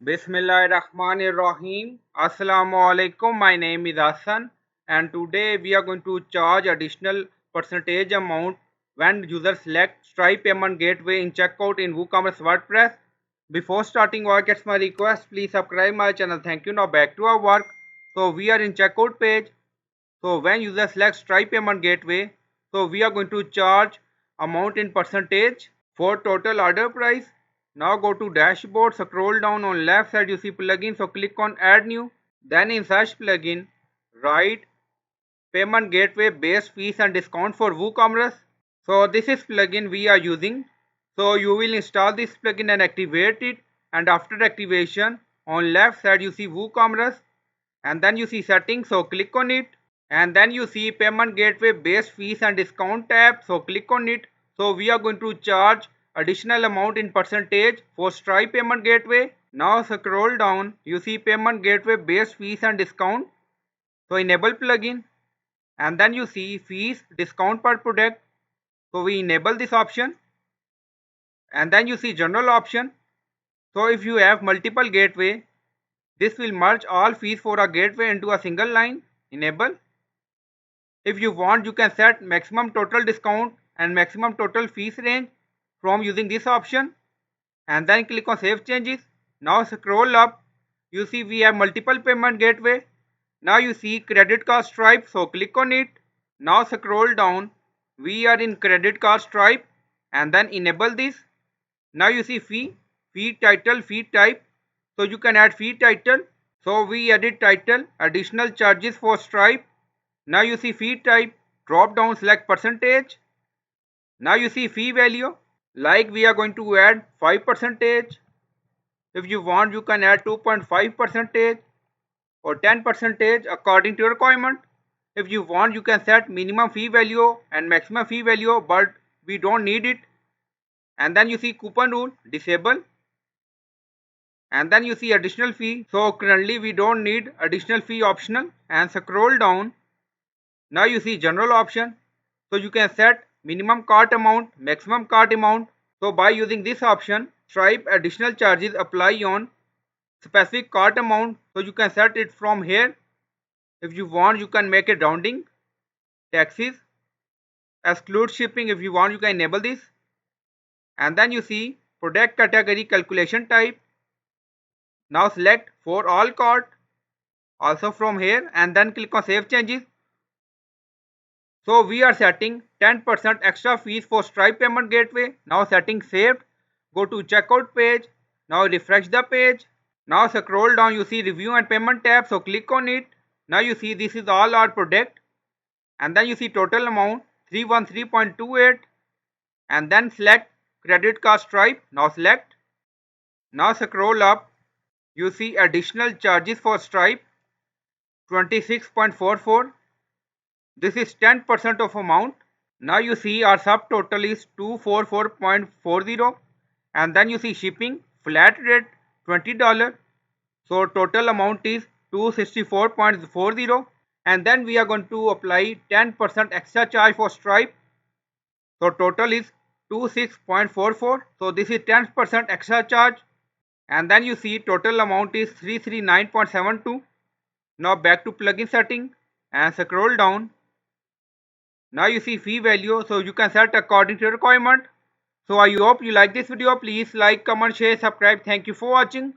Bismillahirrahmanirrahim. Assalamu alaikum. My name is Hassan and today we are going to charge additional percentage amount when users select Stripe payment gateway in checkout in WooCommerce WordPress. Before starting work, it's my request, please subscribe my channel. Thank you. Now back to our work. So we are in checkout page. So when user select Stripe payment gateway, so we are going to charge amount in percentage for total order price. Now go to dashboard, scroll down on left side you see plugin, so click on add new. Then in search plugin, write payment gateway base fees and discount for WooCommerce. So this is plugin we are using. So you will install this plugin and activate it, and after activation on left side you see WooCommerce and then you see settings, so click on it. And then you see payment gateway base fees and discount tab, so click on it. So we are going to charge additional amount in percentage for Stripe payment gateway. Now scroll down, you see payment gateway base fees and discount, so enable plugin. And then you see fees discount per product, so we enable this option. And then you see general option, so if you have multiple gateway, this will merge all fees for a gateway into a single line, enable. If you want, you can set maximum total discount and maximum total fees range from using this option, and then click on save changes. Now scroll up, you see we have multiple payment gateway. Now you see credit card Stripe, so click on it. Now scroll down, we are in credit card Stripe and then enable this. Now you see fee title, fee type, so you can add fee title. So we added title, additional charges for Stripe. Now you see fee type, drop down select percentage. Now you see fee value, like we are going to add 5%. If you want, you can add 2.5% or 10% according to your requirement. If you want, you can set minimum fee value and maximum fee value, but we don't need it. And then you see coupon rule, disable. And then you see additional fee, so currently we don't need additional fee, optional. And scroll down, now you see general option, so you can set minimum cart amount, maximum cart amount. So by using this option, Stripe additional charges apply on specific cart amount, so you can set it from here. If you want, you can make it rounding. Taxes, exclude shipping, if you want you can enable this. And then you see product category calculation type. Now select for all cart, also from here, and then click on save changes. So we are setting 10% extra fees for Stripe payment gateway. Now setting saved. Go to checkout page. Now refresh the page. Now scroll down, you see review and payment tab, so click on it. Now you see this is all our product. And then you see total amount 313.28. And then select credit card Stripe. Now select. Now scroll up. You see additional charges for Stripe 26.44. This is 10% of amount. Now you see our subtotal is 244.40, and then you see shipping flat rate $20. So total amount is 264.40, and then we are going to apply 10% extra charge for Stripe. So total is 26.44. So this is 10% extra charge, and then you see total amount is 339.72. Now back to plugin setting and scroll down. Now you see fee value, so you can set according to your requirement. So I hope you like this video. Please like, comment, share, subscribe. Thank you for watching.